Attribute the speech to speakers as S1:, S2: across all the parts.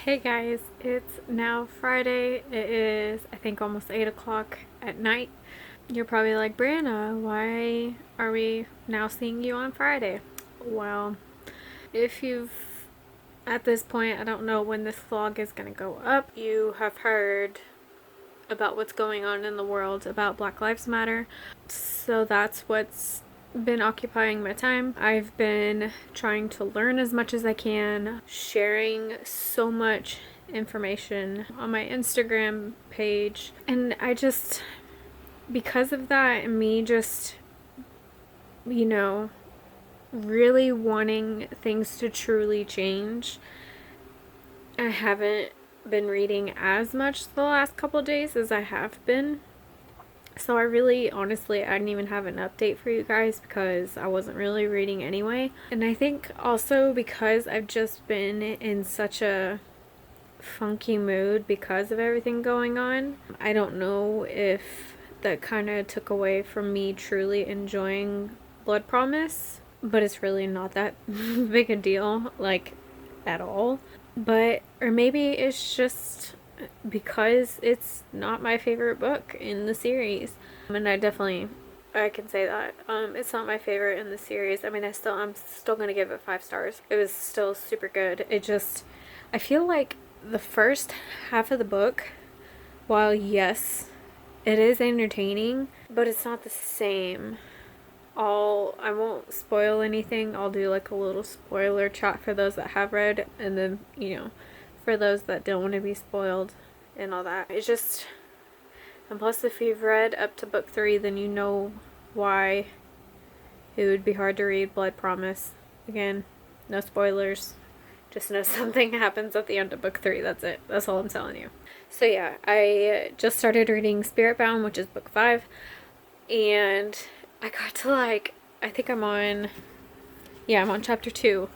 S1: Hey guys, it's now Friday. It is, I think, almost 8 o'clock at night. You're probably like, Brianna, why are we now seeing you on Friday? Well, if you've, at this point, I don't know when this vlog is going to go up, you have heard about what's going on in the world about Black Lives Matter. So that's what's been occupying my time. I've been trying to learn as much as I can, sharing so much information on my Instagram page, and I just, because of that and me just, you know, really wanting things to truly change, I haven't been reading as much the last couple days as I have been. So I really, honestly, I didn't even have an update for you guys because I wasn't really reading anyway. And I think also because I've just been in such a funky mood because of everything going on, I don't know if that kind of took away from me truly enjoying Blood Promise, but it's really not that big a deal, like, at all. But, or maybe it's just because it's not my favorite book in the series. And I can say that. It's not my favorite in the series. I mean, I'm still gonna give it 5 stars. It was still super good. I feel like the first half of the book, while yes, it is entertaining, but it's not the same. I won't spoil anything. I'll do like a little spoiler chat for those that have read, and then, for those that don't want to be spoiled and all that. It's just, and plus if you've read up to book 3, then you know why it would be hard to read Blood Promise. Again, no spoilers. Just know something happens at the end of book 3. That's it. That's all I'm telling you. So yeah, I just started reading Spirit Bound, which is book 5. And I got to I think I'm on chapter 2.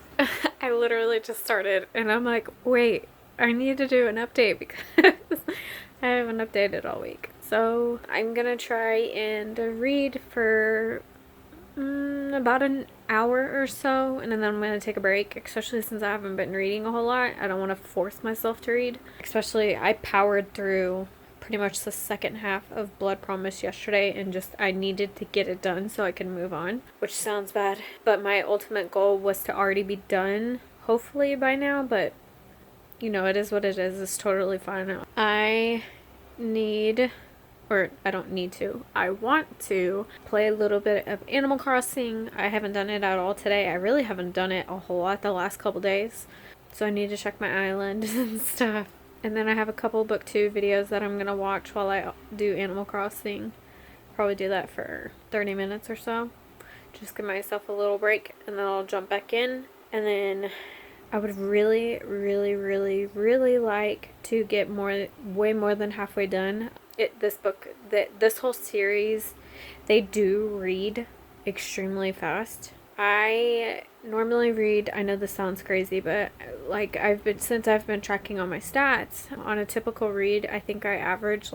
S1: I literally just started and I'm like, wait, I need to do an update because I haven't updated all week. So I'm gonna try and read for about an hour or so, and then I'm gonna take a break, especially since I haven't been reading a whole lot. I don't want to force myself to read. Especially, I powered through pretty much the second half of Blood Promise yesterday, and I needed to get it done so I can move on, which sounds bad, but my ultimate goal was to already be done hopefully by now. But it is what it is. It's totally fine. I don't need to. I want to play a little bit of Animal Crossing. I haven't done it at all today. I really haven't done it a whole lot the last couple days. So I need to check my island and stuff. And then I have a couple book 2 videos that I'm going to watch while I do Animal Crossing. Probably do that for 30 minutes or so. Just give myself a little break and then I'll jump back in. And then I would really, really, really, really like to get way more than halfway done. This whole series, they do read extremely fast. I normally read, I know this sounds crazy, but since I've been tracking on my stats, on a typical read, I think I average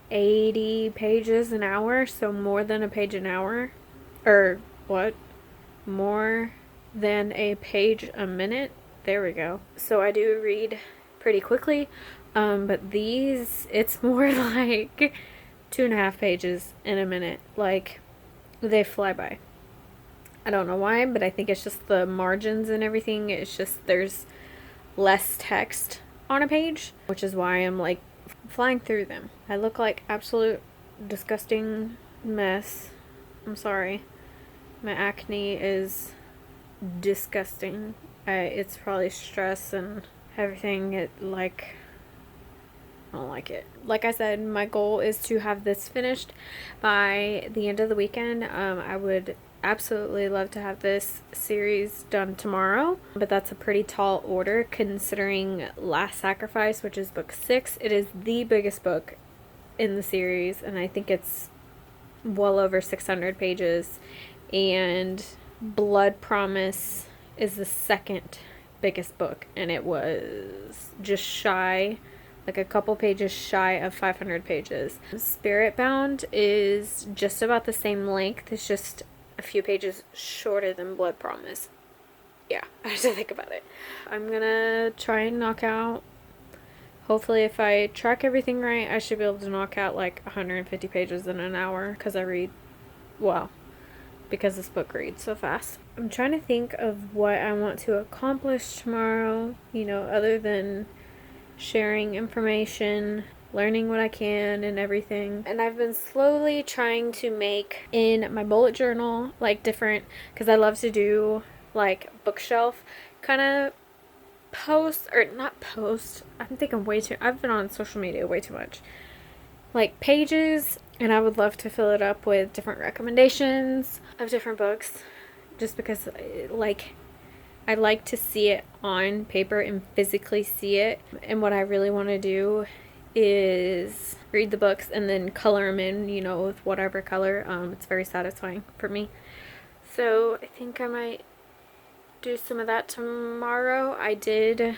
S1: 80 pages an hour, so more than a page an hour. Or what? More than a page a minute. There we go. So I do read pretty quickly, but it's more like 2.5 pages in a minute. They fly by. I don't know why, but I think it's just the margins and everything. It's just there's less text on a page, which is why I'm flying through them. I look like absolute disgusting mess. I'm sorry. My acne is disgusting. It's probably stress and everything. I don't like it. Like I said, my goal is to have this finished by the end of the weekend. I would absolutely love to have this series done tomorrow, but that's a pretty tall order considering Last Sacrifice, which is book 6. It is the biggest book in the series, and I think it's well over 600 pages, and Blood Promise is the second biggest book, and it was just shy, a couple pages shy of 500 pages. Spirit Bound is just about the same length. It's just a few pages shorter than Blood Promise. yeah, I have to think about it. I'm gonna try and knock out, hopefully if I track everything right, I should be able to knock out like 150 pages in an hour, because I read, well, because this book reads so fast. I'm trying to think of what I want to accomplish tomorrow, other than sharing information, learning what I can and everything. And I've been slowly trying to make in my bullet journal like different, because I love to do like bookshelf kind of posts, or not posts. I'm thinking way too, I've been on social media way too much. Like pages, and I would love to fill it up with different recommendations of different books, just because I like to see it on paper and physically see it. And what I really want to do is read the books and then color them in, with whatever color. It's very satisfying for me. So I think I might do some of that tomorrow. I did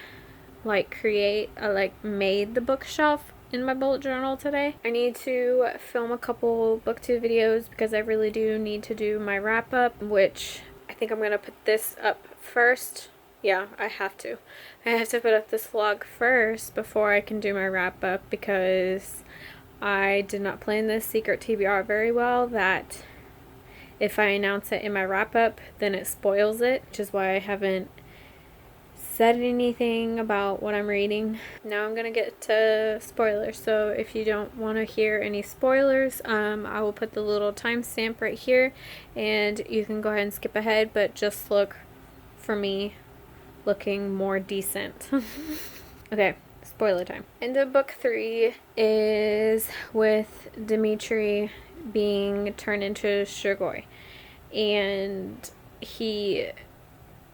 S1: made the bookshelf in my bullet journal today. I need to film a couple booktube videos because I really do need to do my wrap up, which I think I'm gonna put this up first. Yeah, I have to put up this vlog first before I can do my wrap up, because I did not plan this secret TBR very well, that if I announce it in my wrap up, then it spoils it, which is why I haven't said anything about what I'm reading. Now I'm gonna get to spoilers, so if you don't want to hear any spoilers, I will put the little timestamp right here and you can go ahead and skip ahead, but just look for me looking more decent. Okay, spoiler time. End of book 3 is with Dimitri being turned into Shigoi, and he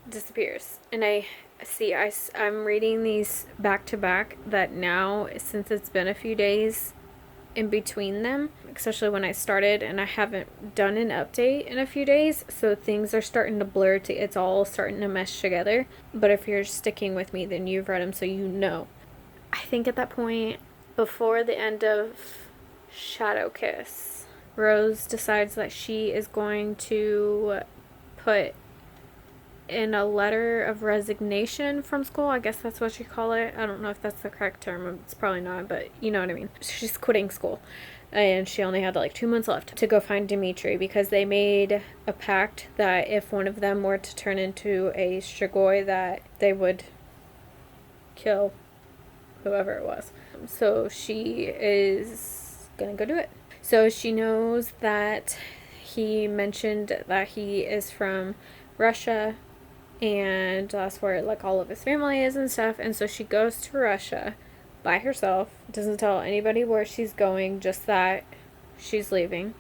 S1: disappears. And I'm reading these back to back, that now, since it's been a few days in between them, especially when I started, and I haven't done an update in a few days, so things are starting to blur, it's all starting to mesh together. But if you're sticking with me, then you've read them, so you know. I think at that point, before the end of Shadow Kiss, Rose decides that she is going to put in a letter of resignation from school. I guess that's what you call it. I don't know if that's the correct term. It's probably not, but you know what I mean. She's quitting school, and she only had like 2 months left to go find Dimitri, because they made a pact that if one of them were to turn into a Shigoi, that they would kill whoever it was. So she is gonna go do it. So she knows that he mentioned that he is from Russia, and that's where like all of his family is and stuff. And so she goes to Russia by herself, doesn't tell anybody where she's going, just that she's leaving.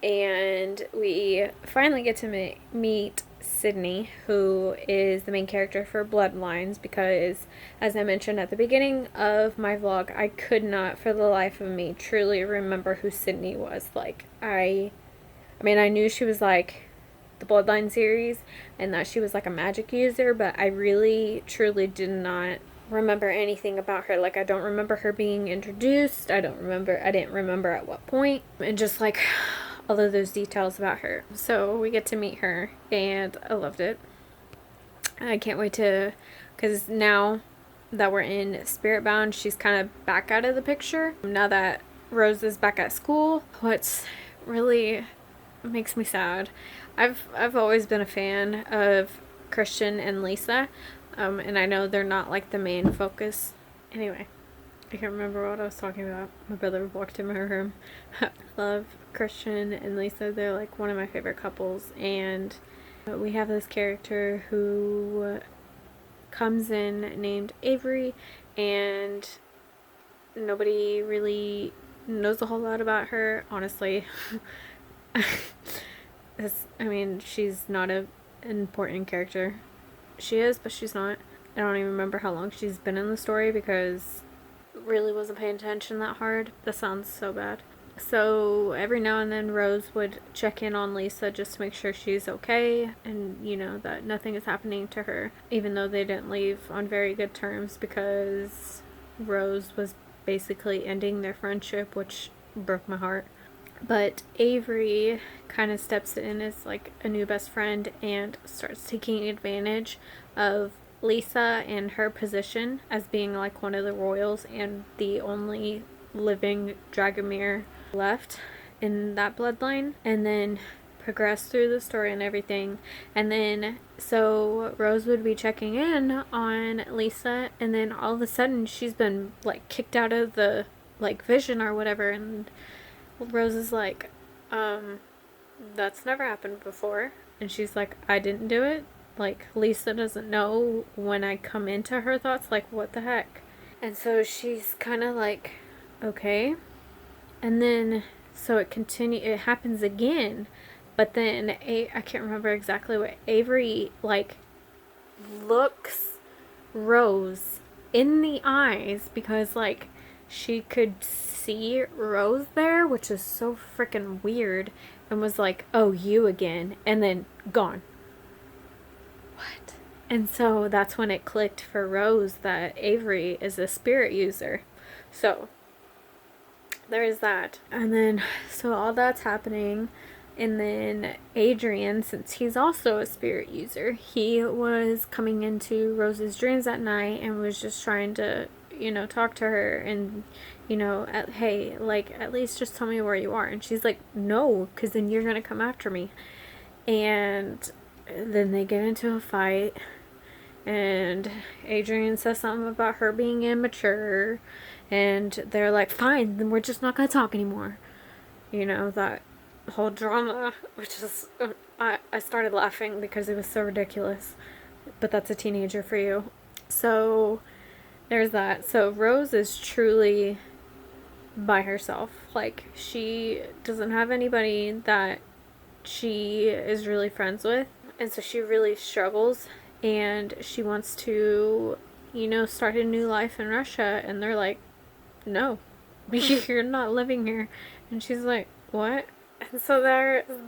S1: And we finally get to meet Sydney, who is the main character for Bloodlines, because as I mentioned at the beginning of my vlog, I could not for the life of me truly remember who Sydney was. Like I mean, I knew she was like the Bloodline series and that she was like a magic user, but I really truly did not remember anything about her. Like I don't remember her being introduced. I didn't remember at what point, and just like all of those details about her. So we get to meet her and I loved it. I can't wait to, because now that we're in Spiritbound, she's kind of back out of the picture. Now that Rose is back at school, what's really makes me sad, I've always been a fan of Christian and Lisa, and I know they're not like the main focus. Anyway, I can't remember what I was talking about. My brother walked in my room. Love Christian and Lisa. They're like one of my favorite couples, and we have this character who comes in named Avery, and nobody really knows a whole lot about her, honestly. I mean, she's not an important character. She is, but she's not. I don't even remember how long she's been in the story, because I really wasn't paying attention that hard. That sounds so bad. So every now and then Rose would check in on Lisa just to make sure she's okay, and that nothing is happening to her, even though they didn't leave on very good terms, because Rose was basically ending their friendship, which broke my heart. But Avery kind of steps in as like a new best friend and starts taking advantage of Lisa and her position as being like one of the royals and the only living Dragomir left in that bloodline. And then progress through the story and everything. And then so Rose would be checking in on Lisa, and then all of a sudden she's been like kicked out of the like vision or whatever, and Rose is like, that's never happened before. And she's like, I didn't do it. Like, Lisa doesn't know when I come into her thoughts. Like, what the heck? And so she's kind of like, okay. And then, so it happens again. But then, I can't remember exactly what Avery, like, looks Rose in the eyes because, like, she could see Rose there, which is so freaking weird, and was like, oh, you again, and then gone. What? And so that's when it clicked for Rose that Avery is a spirit user. So there is that. And then, so all that's happening. And then Adrian, since he's also a spirit user, he was coming into Rose's dreams at night and was just trying to, talk to her and, hey, like, at least just tell me where you are. And she's like, no, because then you're going to come after me. And then they get into a fight. And Adrian says something about her being immature. And they're like, fine, then we're just not going to talk anymore. That whole drama, which is, I started laughing because it was so ridiculous. But that's a teenager for you. So there's that. So Rose is truly by herself. Like, she doesn't have anybody that she is really friends with. And so she really struggles. And she wants to, start a new life in Russia. And they're like, no, you're not living here. And she's like, what? And so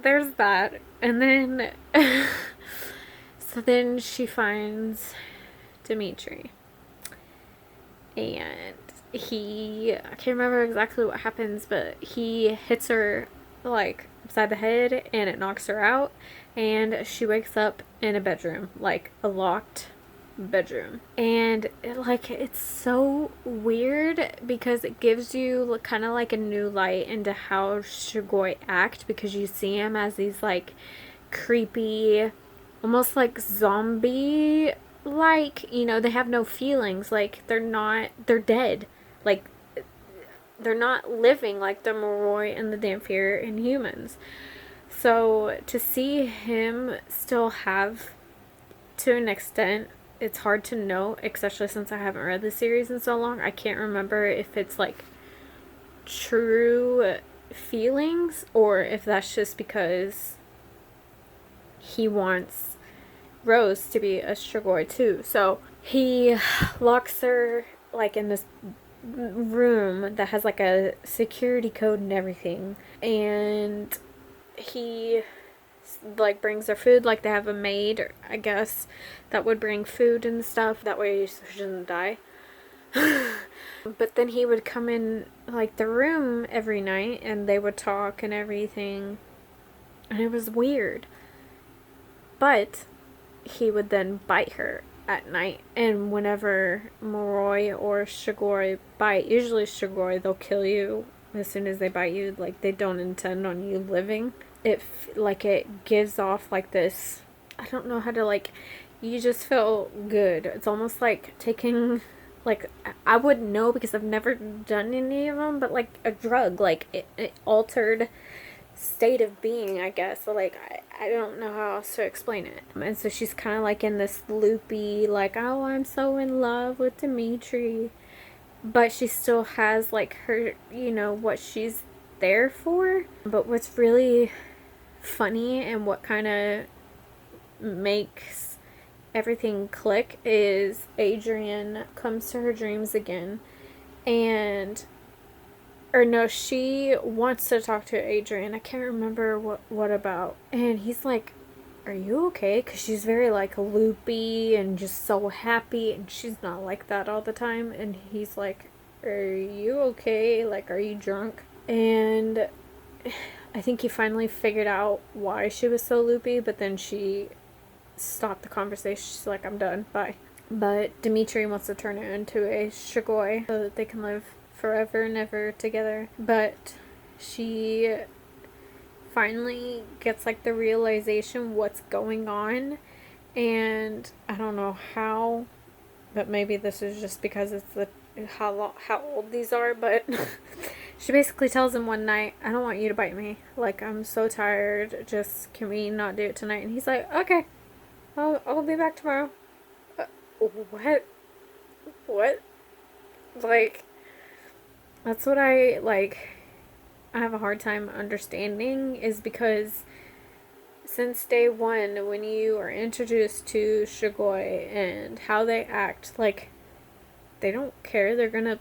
S1: there's that. And then, so then she finds Dimitri. And I can't remember exactly what happens, but he hits her, like, upside the head, and it knocks her out. And she wakes up in a bedroom, like a locked bedroom. And it's so weird because it gives you kind of like a new light into how Shigoi act, because you see him as these like creepy, almost like zombie, like, they have no feelings, like they're dead, like they're not living like the Moroi and the Dampier and humans. So to see him still have, to an extent, it's hard to know, especially since I haven't read the series in so long. I can't remember if it's like true feelings or if that's just because he wants Rose to be a Strigoi too. So he locks her like in this room that has like a security code and everything, and he like brings her food, like they have a maid, I guess, that would bring food and stuff, that way she doesn't die. But then he would come in like the room every night and they would talk and everything, and it was weird. But he would then bite her at night, and whenever Moroi or Shigoi bite, usually Shigoi, they'll kill you as soon as they bite you, like they don't intend on you living. It gives off like this, I don't know how to, like, you just feel good. It's almost like taking, like, I wouldn't know because I've never done any of them, but like a drug, like it altered state of being, I guess. So like I don't know how else to explain it. And so she's kind of like in this loopy, like, oh, I'm so in love with Dimitri, but she still has like her, what she's there for. But what's really funny and what kind of makes everything click is Adrian comes to her dreams again, and or no, she wants to talk to Adrian. I can't remember what about. And he's like, are you okay? Because she's very like loopy and just so happy, and she's not like that all the time. And he's like, are you okay? Like, are you drunk? And I think he finally figured out why she was so loopy, but then she stopped the conversation. She's like, I'm done, bye. But Dimitri wants to turn her into a Shigoi so that they can live forever and ever together. But she finally gets like the realization what's going on, and I don't know how, but maybe this is just because it's the how old these are, but she basically tells him one night, I don't want you to bite me, like I'm so tired, just can we not do it tonight? And he's like, okay, I'll be back tomorrow. What like, that's what I have a hard time understanding, is because since day one, when you are introduced to Shigoi and how they act, like, they don't care. They're gonna,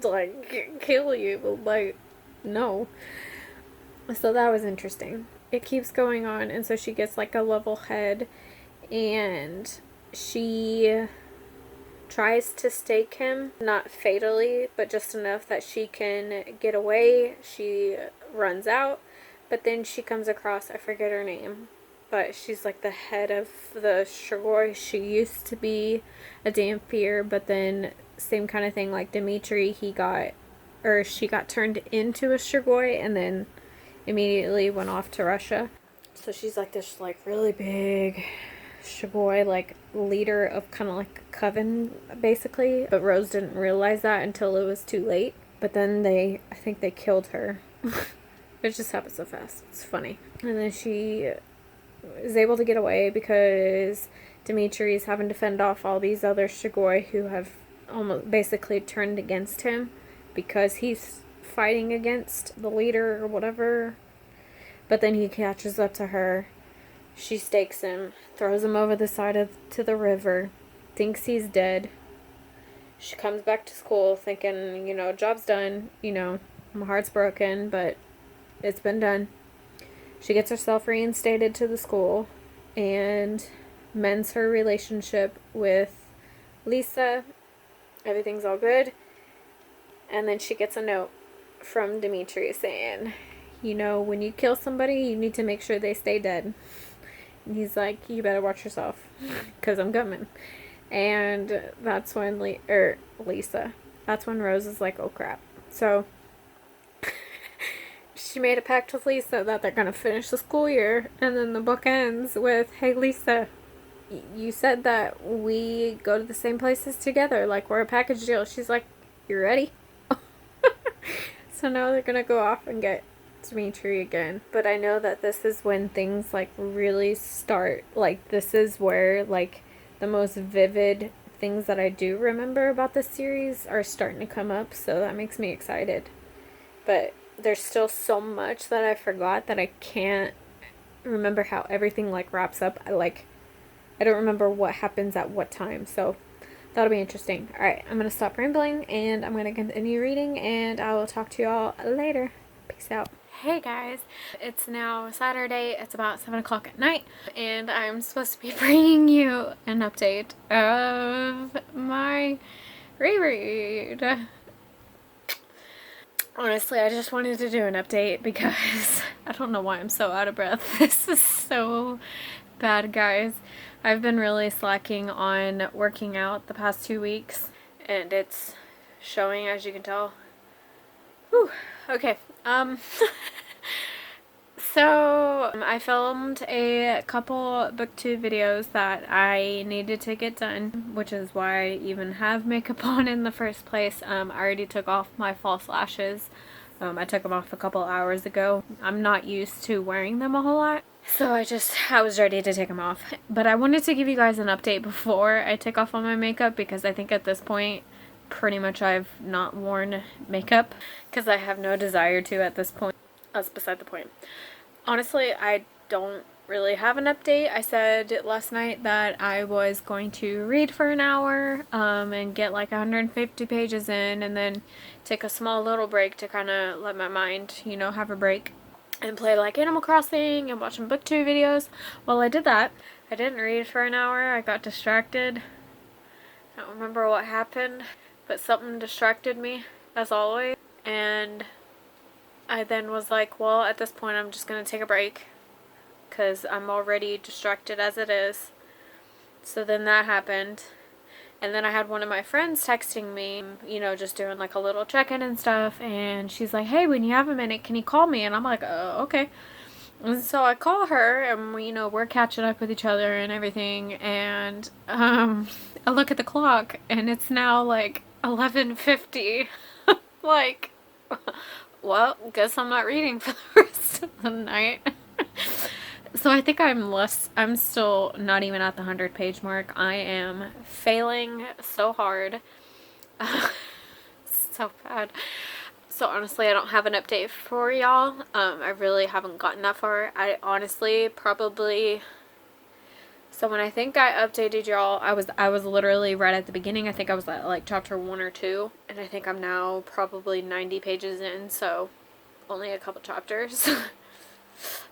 S1: like, kill you. Like, no. So that was interesting. It keeps going on, and so she gets, like, a level head, and she tries to stake him, not fatally, but just enough that she can get away. She runs out, but then she comes across, I forget her name, but she's like the head of the Shigoi. She used to be a Dampier, but then same kind of thing like Dimitri, she got turned into a Shigoi and then immediately went off to Russia. So she's like this like really big Shigoi, like leader of kind of like a coven basically, but Rose didn't realize that until it was too late. But then I think they killed her. It just happened so fast. It's funny. And then she is able to get away because Dimitri is having to fend off all these other Shigoi who have almost basically turned against him because he's fighting against the leader or whatever. But then he catches up to her. She stakes him, throws him over the side to the river, thinks he's dead. She comes back to school thinking, job's done, my heart's broken, but it's been done. She gets herself reinstated to the school and mends her relationship with Lisa. Everything's all good. And then she gets a note from Dimitri saying, when you kill somebody, you need to make sure they stay dead. And he's like, you better watch yourself, because I'm coming. And that's when Lisa. That's when Rose is like, oh crap. So she made a pact with Lisa that they're going to finish the school year. And then the book ends with, hey Lisa, you said that we go to the same places together. Like, we're a package deal. She's like, you ready? So now they're going to go off and get Dimitri again. But I know that this is when things like really start. Like, this is where like the most vivid things that I do remember about this series are starting to come up, so that makes me excited. But there's still so much that I forgot that I can't remember how everything like wraps up. I don't remember what happens at what time, so that'll be interesting. Alright, I'm gonna stop rambling and I'm gonna continue reading, and I will talk to y'all later. Peace out. Hey guys, it's now Saturday, it's about 7 o'clock at night, and I'm supposed to be bringing you an update of my reread. Honestly, I just wanted to do an update because I don't know why I'm so out of breath. This is so bad, guys. I've been really slacking on working out the past 2 weeks, and it's showing, as you can tell. Whew. Okay, so I filmed a couple booktube videos that I needed to get done, which is why I even have makeup on in the first place. I already took off my false lashes. I took them off a couple hours ago. I'm not used to wearing them a whole lot, so I was ready to take them off. But I wanted to give you guys an update before I take off all my makeup, because I think at this point pretty much I've not worn makeup because I have no desire to at this point. That's beside the point. Honestly, I don't really have an update. I said last night that I was going to read for an hour and get like 150 pages in, and then take a small little break to kind of let my mind, have a break and play like Animal Crossing and watch some booktube videos. Well, I did that. I didn't read for an hour. I got distracted. I don't remember what happened, but something distracted me, as always, and I then was like, well, at this point I'm just going to take a break because I'm already distracted as it is. So then that happened. And then I had one of my friends texting me, you know, just doing like a little check-in and stuff. And she's like, hey, when you have a minute, can you call me? And I'm like, okay. And so I call her and we, you know, we're catching up with each other and everything. And I look at the clock and it's now like 11:50. Like, well, guess I'm not reading for the rest of the night. So I think I'm still not even at the 100-page mark. I am failing so hard. So bad. So honestly, I don't have an update for y'all. I really haven't gotten that far. I honestly probably... So when I think I updated y'all, I was literally right at the beginning. I think I was at like chapter 1 or 2. And I think I'm now probably 90 pages in, so only a couple chapters.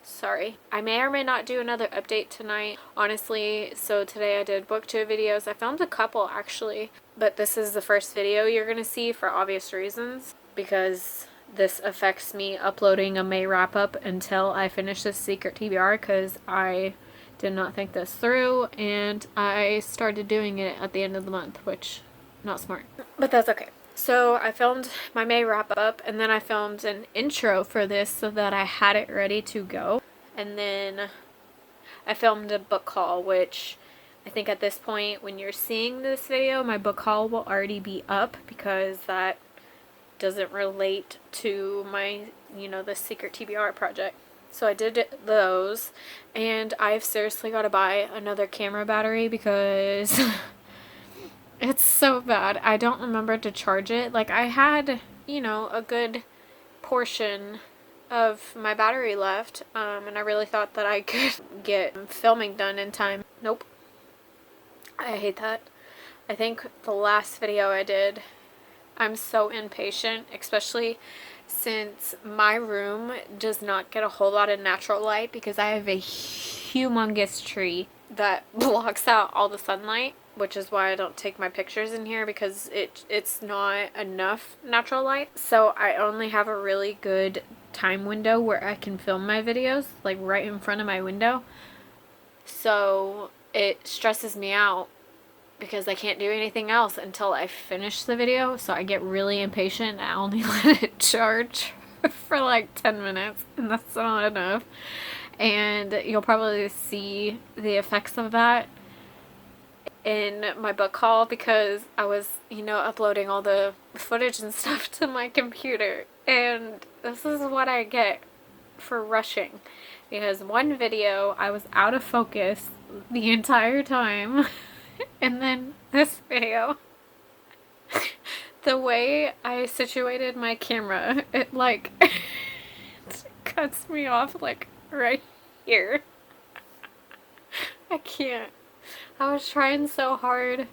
S1: Sorry. I may or may not do another update tonight, honestly. So today I did book 2 videos. I filmed a couple actually, but this is the first video you're gonna see for obvious reasons, because this affects me uploading a May wrap up until I finish this secret TBR, because I did not think this through and I started doing it at the end of the month, which not smart, but that's okay. So I filmed my May wrap up and then I filmed an intro for this so that I had it ready to go. And then I filmed a book haul, which I think at this point when you're seeing this video, my book haul will already be up, because that doesn't relate to my, you know, the secret TBR project. So I did those, and I've seriously got to buy another camera battery because it's so bad. I don't remember to charge it. Like, I had, you know, a good portion of my battery left, and I really thought that I could get filming done in time. Nope. I hate that. I think the last video I did, I'm so impatient, especially since my room does not get a whole lot of natural light because I have a humongous tree that blocks out all the sunlight, which is why I don't take my pictures in here, because it's not enough natural light. So I only have a really good time window where I can film my videos, like right in front of my window. So it stresses me out because I can't do anything else until I finish the video. So I get really impatient. I only let it charge for like 10 minutes, and that's not enough. And you'll probably see the effects of that in my book haul, because I was, you know, uploading all the footage and stuff to my computer. And this is what I get for rushing, because one video I was out of focus the entire time. And then this video, the way I situated my camera, it like it cuts me off like right here. I can't. I was trying so hard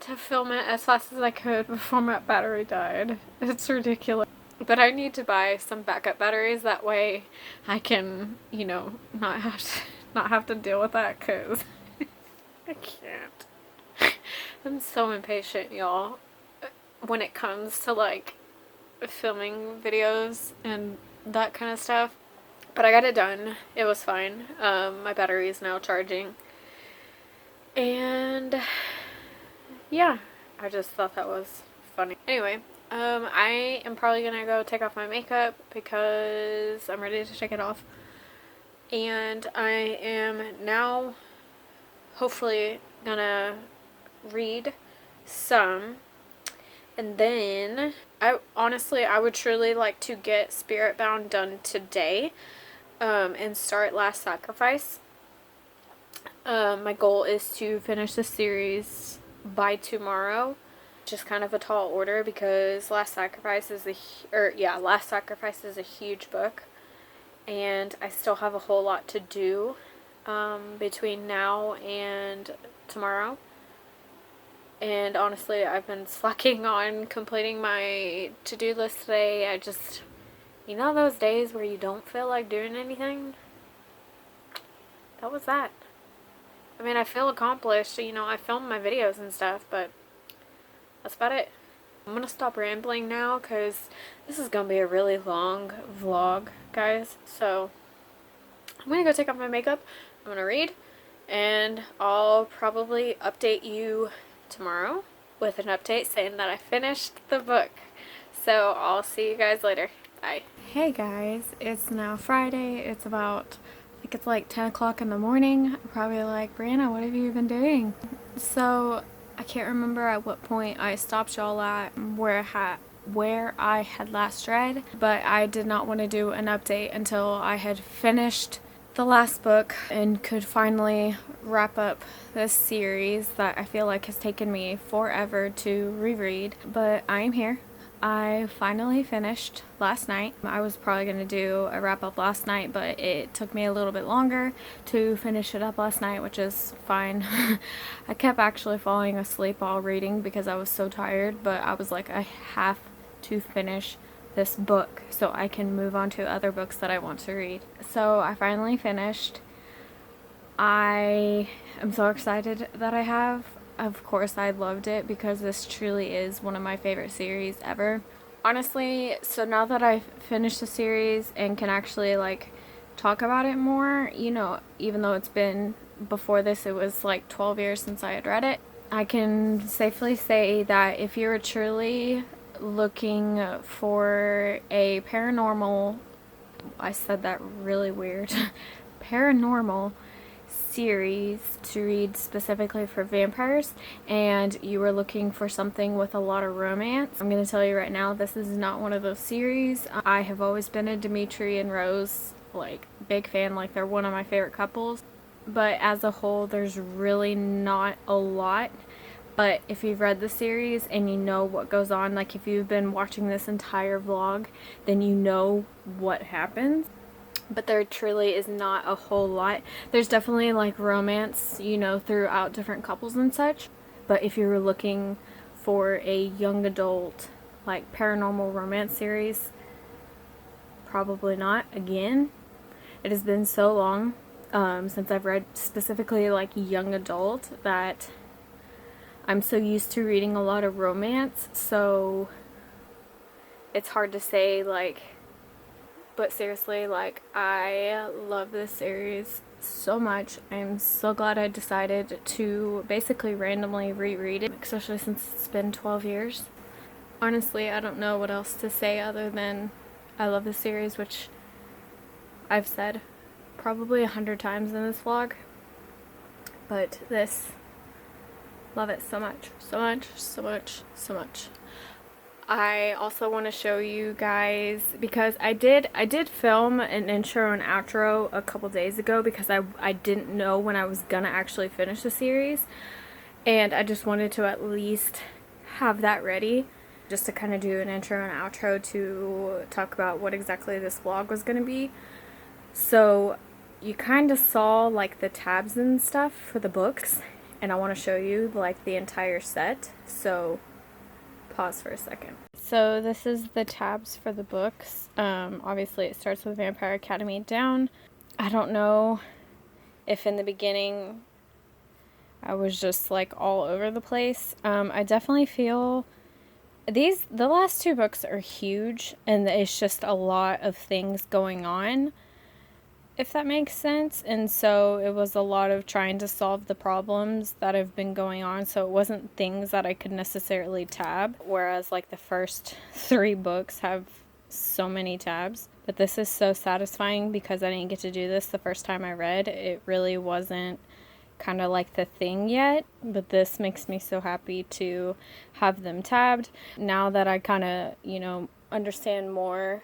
S1: to film it as fast as I could before my battery died. It's ridiculous. But I need to buy some backup batteries, that way I can, you know, not have to deal with that, because I can't. I'm so impatient, y'all, when it comes to like filming videos and that kind of stuff. But I got it done. It was fine. My battery is now charging. And yeah, I just thought that was funny. Anyway, I am probably gonna go take off my makeup because I'm ready to take it off. And I am now hopefully gonna read some, and then I would truly like to get Spirit Bound done today, and start Last Sacrifice. My goal is to finish the series by tomorrow. Just kind of a tall order because Last Sacrifice is a huge book, and I still have a whole lot to do between now and tomorrow. And honestly, I've been slacking on completing my to-do list today. I just, you know those days where you don't feel like doing anything? That was that. I mean, I feel accomplished, you know, I filmed my videos and stuff, but that's about it. I'm gonna stop rambling now because this is gonna be a really long vlog, guys. So I'm gonna go take off my makeup, I'm gonna read, and I'll probably update you tomorrow with an update saying that I finished the book. So I'll see you guys later. Bye. Hey guys, it's now Friday. It's about, I think it's like 10 o'clock in the morning. I'm probably like, Brianna, what have you been doing? So I can't remember at what point I stopped y'all at where I had last read, but I did not want to do an update until I had finished the last book and could finally wrap up this series that I feel like has taken me forever to reread. But I am here. I finally finished last night. I was probably going to do a wrap up last night, but it took me a little bit longer to finish it up last night, which is fine. I kept actually falling asleep while reading because I was so tired, but I was like, I have to finish this book so I can move on to other books that I want to read. So I finally finished. I am so excited that I have. Of course, I loved it because this truly is one of my favorite series ever. Honestly, so now that I've finished the series and can actually like talk about it more, you know, even though it's been, before this it was like 12 years since I had read it, I can safely say that if you're truly looking for a paranormal, I said that really weird, paranormal series to read specifically for vampires, and you were looking for something with a lot of romance, I'm going to tell you right now, this is not one of those series. I have always been a Dimitri and Rose like big fan, like they're one of my favorite couples, but as a whole there's really not a lot. But if you've read the series and you know what goes on, like if you've been watching this entire vlog, then you know what happens. But there truly is not a whole lot. There's definitely like romance, you know, throughout different couples and such. But if you were looking for a young adult, like paranormal romance series, probably not. Again, it has been so long since I've read specifically like young adult that I'm so used to reading a lot of romance, so it's hard to say, like, but seriously, like, I love this series so much. I'm so glad I decided to basically randomly reread it, especially since it's been 12 years. Honestly, I don't know what else to say other than I love this series, which I've said probably 100 times in this vlog, but this, love it so much, so much, so much, so much. I also want to show you guys, because I did film an intro and outro a couple days ago because I didn't know when I was gonna actually finish the series, and I just wanted to at least have that ready just to kind of do an intro and outro to talk about what exactly this vlog was gonna be. So you kind of saw like the tabs and stuff for the books, and I want to show you like the entire set, so pause for a second. So this is the tabs for the books. Obviously it starts with Vampire Academy down. I don't know if in the beginning I was just like all over the place. I definitely feel the last two books are huge, and it's just a lot of things going on, if that makes sense. And so it was a lot of trying to solve the problems that have been going on, so it wasn't things that I could necessarily tab, whereas like the first 3 books have so many tabs. But this is so satisfying because I didn't get to do this the first time I read. It really wasn't kind of like the thing yet, but this makes me so happy to have them tabbed now that I kind of, you know, understand more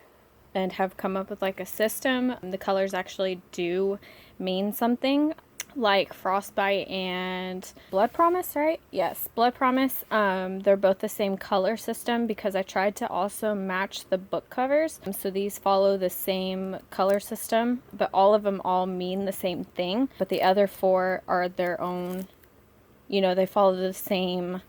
S1: and have come up with like a system. The colors actually do mean something, like Frostbite and Blood Promise, right? Yes, Blood Promise. They're both the same color system because I tried to also match the book covers. So these follow the same color system, but all of them all mean the same thing. But the other 4 are their own, you know, they follow the same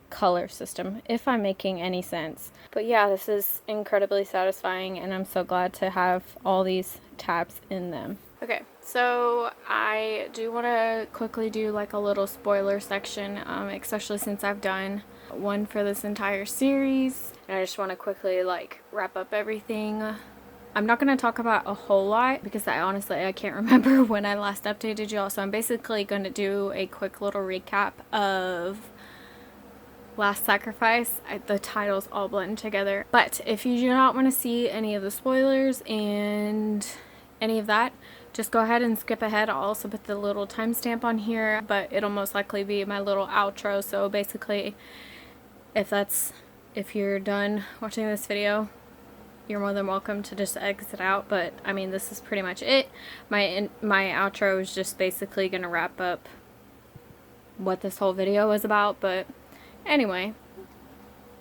S1: color system, if I'm making any sense. But yeah, this is incredibly satisfying, and I'm so glad to have all these tabs in them. Okay, so I do want to quickly do like a little spoiler section, especially since I've done one for this entire series. And I just want to quickly like wrap up everything. I'm not going to talk about a whole lot because I can't remember when I last updated y'all. So I'm basically going to do a quick little recap of Last Sacrifice. The titles all blend together. But if you do not want to see any of the spoilers and any of that, just go ahead and skip ahead. I'll also put the little timestamp on here, but it'll most likely be my little outro. So basically, if you're done watching this video, you're more than welcome to just exit out. But I mean, this is pretty much it. My outro is just basically gonna wrap up what this whole video was about. But anyway,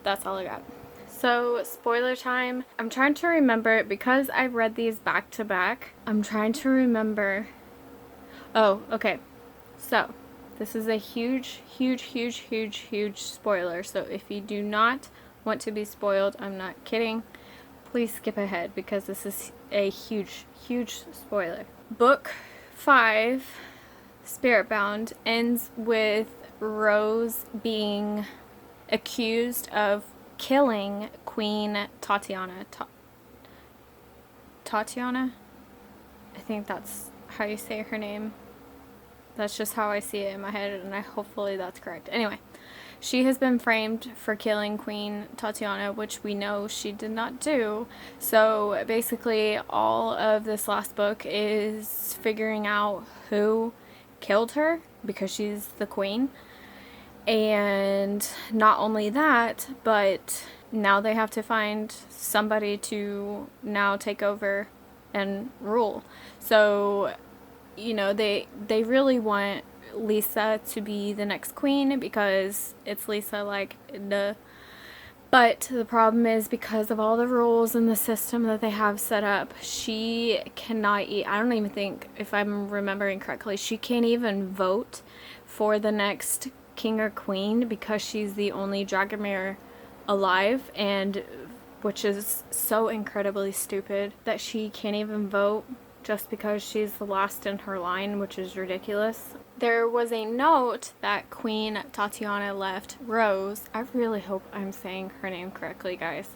S1: that's all I got. So, spoiler time. I'm trying to remember, because I read these back to back, I'm trying to remember. Oh, okay. So, this is a huge, huge, huge, huge, huge spoiler. So, if you do not want to be spoiled, I'm not kidding, please skip ahead because this is a huge, huge spoiler. Book 5, Spiritbound, ends with Rose being accused of killing Queen Tatiana. Tatiana? I think that's how you say her name. That's just how I see it in my head, and hopefully that's correct. Anyway, she has been framed for killing Queen Tatiana, which we know she did not do. So basically, all of this last book is figuring out who killed her because she's the queen. And not only that, but now they have to find somebody to now take over and rule. So, you know, they really want Lisa to be the next queen because it's Lisa, like, duh. But the problem is, because of all the rules and the system that they have set up, she cannot eat. I don't even think, if I'm remembering correctly, she can't even vote for the next king or queen because she's the only Dragomir alive, and which is so incredibly stupid that she can't even vote just because she's the last in her line, which is ridiculous. There was a note that Queen Tatiana left Rose. I really hope I'm saying her name correctly, guys.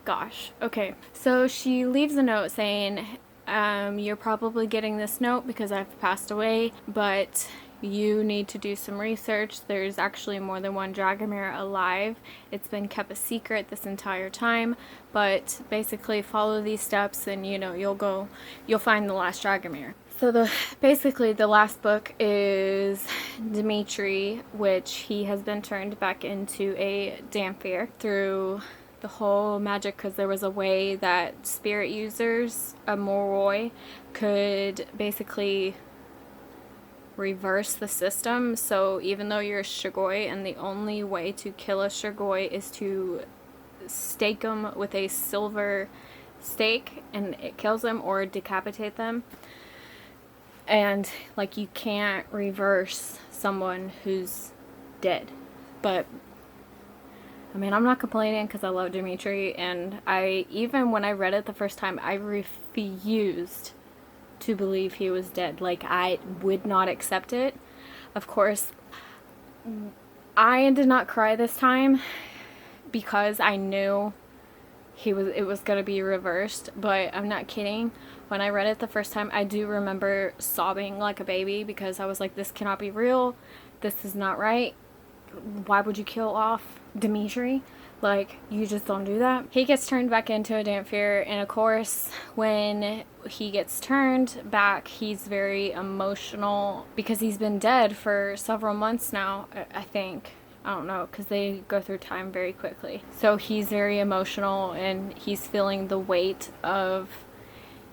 S1: Gosh. Okay. So she leaves a note saying, you're probably getting this note because I've passed away, but you need to do some research. There's actually more than one Dragomir alive. It's been kept a secret this entire time, but basically follow these steps and, you know, you'll find the last Dragomir. So basically the last book is Dimitri, which he has been turned back into a Damphir through the whole magic, because there was a way that spirit users, a Moroi, could basically reverse the system. So even though you're a Shigoi and the only way to kill a Shigoi is to stake them with a silver stake and it kills them, or decapitate them, and like you can't reverse someone who's dead. But I mean, I'm not complaining because I love Dimitri, and even when I read it the first time, I refused to believe he was dead. Like, I would not accept it. Of course, I did not cry this time because I knew it was going to be reversed, but I'm not kidding. When I read it the first time, I do remember sobbing like a baby because I was like, this cannot be real. This is not right. Why would you kill off Dimitri? Like, you just don't do that. He gets turned back into a Damphir, and of course, when he gets turned back, he's very emotional because he's been dead for several months now, I think. I don't know, because they go through time very quickly. So he's very emotional, and he's feeling the weight of,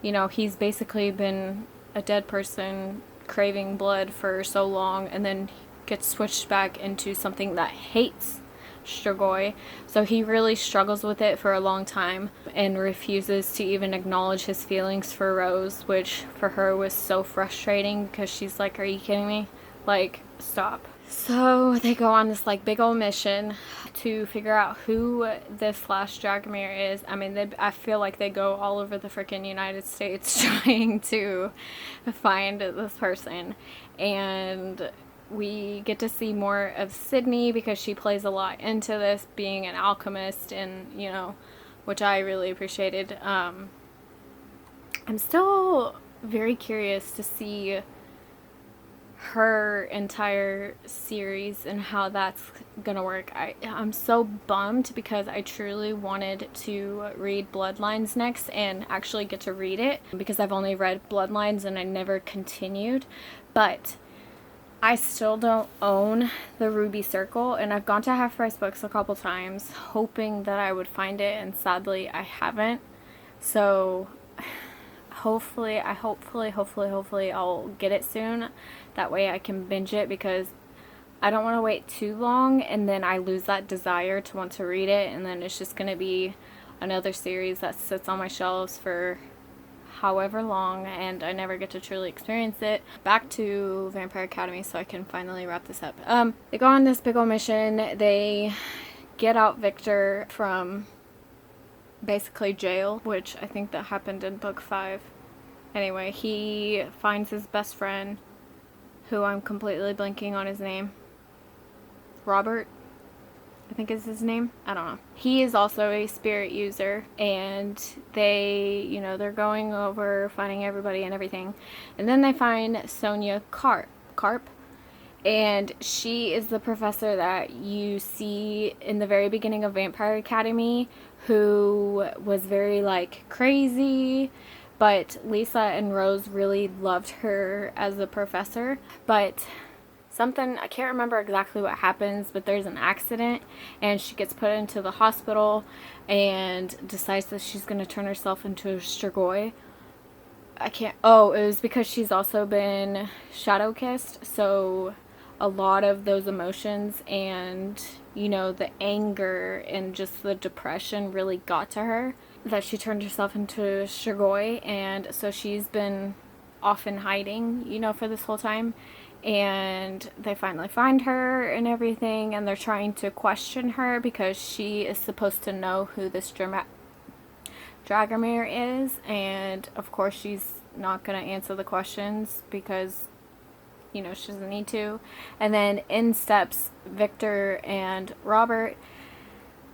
S1: you know, he's basically been a dead person craving blood for so long, and then gets switched back into something that hates Strigoi. So he really struggles with it for a long time and refuses to even acknowledge his feelings for Rose, which for her was so frustrating because she's like, are you kidding me? Like, stop. So they go on this like big old mission to figure out who this last Dragomir is. I mean, I feel like they go all over the freaking United States trying to find this person. And we get to see more of Sydney because she plays a lot into this, being an alchemist, and which I really appreciated. I'm still very curious to see her entire series and how that's gonna work. I'm so bummed because I truly wanted to read Bloodlines next and actually get to read it, because I've only read Bloodlines and I never continued. But I still don't own the Ruby Circle, and I've gone to Half Price Books a couple times hoping that I would find it, and sadly I haven't. So hopefully I'll get it soon. That way I can binge it, because I don't want to wait too long and then I lose that desire to want to read it, and then it's just going to be another series that sits on my shelves for however long and I never get to truly experience it. Back to Vampire Academy so I can finally wrap this up. They go on this big old mission. They get out Victor from basically jail, which I think that happened in book 5. Anyway, he finds his best friend, who I'm completely blanking on his name. Robert, I think is his name. I don't know. He is also a spirit user, and they're going over finding everybody and everything. And then they find Sonia Carp. And she is the professor that you see in the very beginning of Vampire Academy, who was very, crazy. But Lisa and Rose really loved her as a professor. But something, I can't remember exactly what happens, but there's an accident and she gets put into the hospital and decides that she's going to turn herself into a Strigoi. It was because she's also been shadow kissed, so a lot of those emotions and, the anger and just the depression really got to her, that she turned herself into a Strigoi, and so she's been off in hiding, for this whole time. And they finally find her and everything, and they're trying to question her because she is supposed to know who this Dragomir is, and of course she's not going to answer the questions because she doesn't need to. And then in steps Victor and Robert,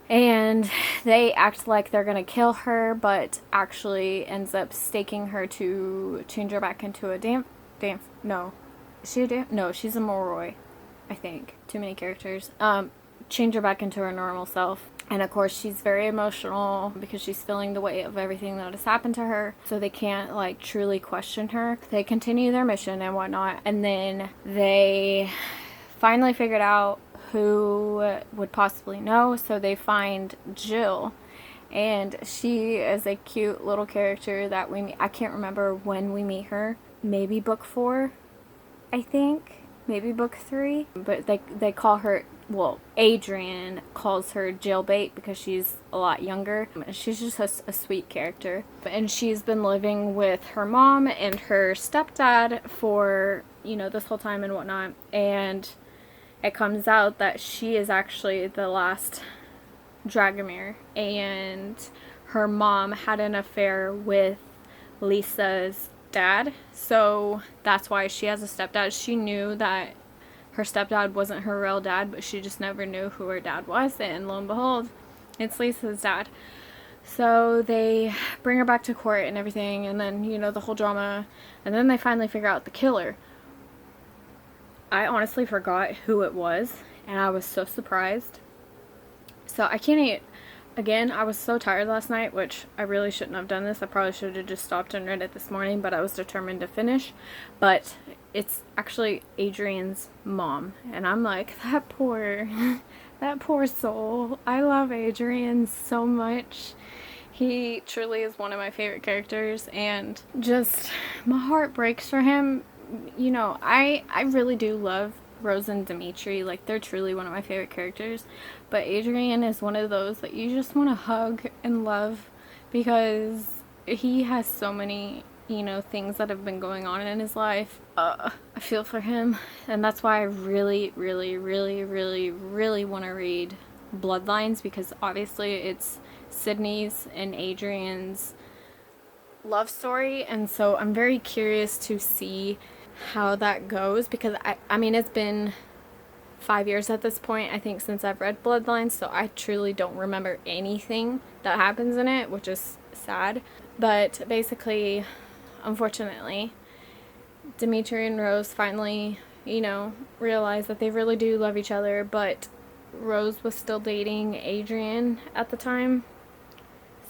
S1: and they act like they're gonna kill her, but actually ends up staking her to change her back into a she's a Moroi, I think. Too many characters. Change her back into her normal self. And of course she's very emotional because she's feeling the weight of everything that has happened to her. So they can't truly question her. They continue their mission and whatnot. And then they finally figured out who would possibly know. So they find Jill. And she is a cute little character that we meet. I can't remember when we meet her. Maybe book 4, I think. Maybe book 3. But they call her... Well, Adrian calls her Jailbait because she's a lot younger. She's just a sweet character. And she's been living with her mom and her stepdad for, this whole time and whatnot. And it comes out that she is actually the last Dragomir. And her mom had an affair with Lisa's dad. So that's why she has a stepdad. She knew that her stepdad wasn't her real dad, but she just never knew who her dad was, and lo and behold, it's Lisa's dad. So they bring her back to court and everything, and then, the whole drama, and then they finally figure out the killer. I honestly forgot who it was, and I was so surprised. So I can't eat. Again, I was so tired last night, which I really shouldn't have done this. I probably should have just stopped and read it this morning, but I was determined to finish. But it's actually Adrian's mom, and I'm like, that poor soul. I love Adrian so much. He truly is one of my favorite characters, and just my heart breaks for him. I really do love Rose and Dimitri. They're truly one of my favorite characters, but Adrian is one of those that you just want to hug and love, because he has so many things that have been going on in his life. I feel for him, and that's why I really want to read Bloodlines, because obviously it's Sydney's and Adrian's love story, and so I'm very curious to see how that goes, because I mean, it's been 5 years at this point, I think, since I've read Bloodlines, so I truly don't remember anything that happens in it, which is sad. But basically, unfortunately, Dimitri and Rose finally, you know, realize that they really do love each other, but Rose was still dating Adrian at the time,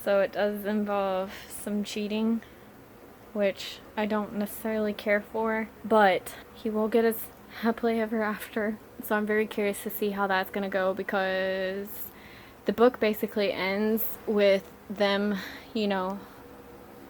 S1: so it does involve some cheating, which I don't necessarily care for, but he will get his happily ever after. So I'm very curious to see how that's gonna go, because the book basically ends with them, you know,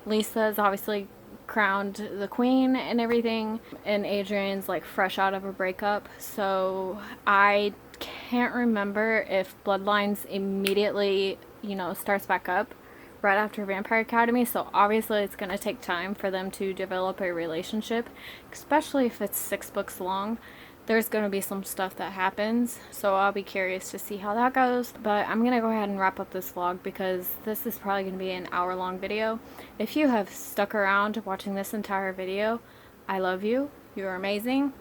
S1: Lisa's obviously crowned the queen and everything, and Adrian's like fresh out of a breakup. So I can't remember if Bloodlines immediately, you know, starts back up right after Vampire Academy, so obviously it's going to take time for them to develop a relationship, especially if it's 6 books long. There's going to be some stuff that happens, so I'll be curious to see how that goes. But I'm going to go ahead and wrap up this vlog, because this is probably going to be an hour-long video. If you have stuck around watching this entire video, I love you. You're amazing.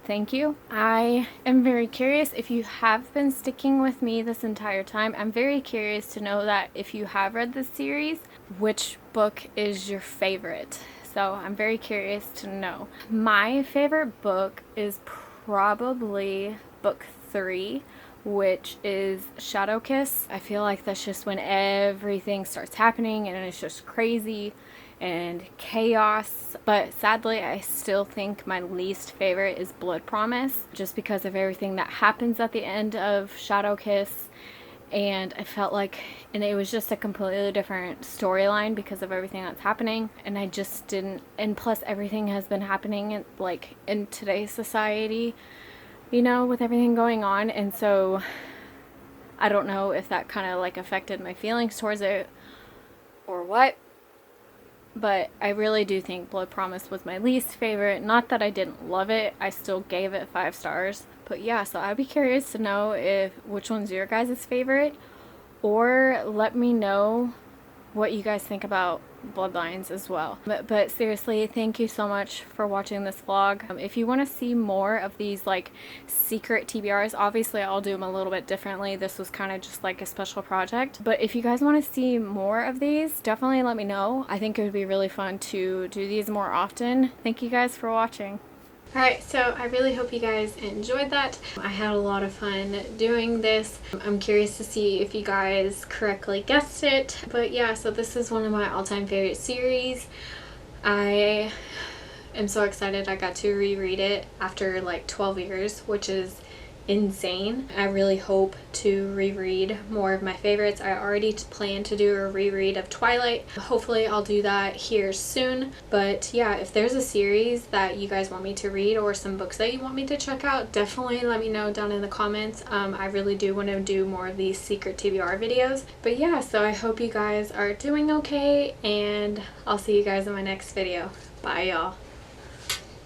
S1: Thank you. I am very curious if you have been sticking with me this entire time. I'm very curious to know that if you have read this series, which book is your favorite. So I'm very curious to know. My favorite book is probably book 3, which is Shadow Kiss. I feel like that's just when everything starts happening and it's just crazy and chaos. But sadly, I still think my least favorite is Blood Promise, just because of everything that happens at the end of Shadow Kiss. And I felt like, and it was just a completely different storyline because of everything that's happening, and I just didn't, and plus everything has been happening in, like, in today's society, you know, with everything going on. And so I don't know if that kind of like affected my feelings towards it or what, but I really do think Blood Promise was my least favorite. Not that I didn't love it, I still gave it 5 stars. But yeah, so I'd be curious to know if which one's your guys' favorite, or let me know what you guys think about Bloodlines as well. But seriously, thank you so much for watching this vlog. If you want to see more of these like secret TBRs, obviously I'll do them a little bit differently. This was kind of just like a special project. But if you guys want to see more of these, definitely let me know. I think it would be really fun to do these more often. Thank you guys for watching. Alright, so I really hope you guys enjoyed that. I had a lot of fun doing this. I'm curious to see if you guys correctly guessed it. But yeah, so this is one of my all-time favorite series. I am so excited I got to reread it after like 12 years, which is insane. I really hope to reread more of my favorites. I already plan to do a reread of Twilight. Hopefully I'll do that here soon. But yeah, if there's a series that you guys want me to read or some books that you want me to check out, definitely let me know down in the comments. I really do want to do more of these secret TBR videos. But yeah, so I hope you guys are doing okay, and I'll see you guys in my next video. Bye y'all.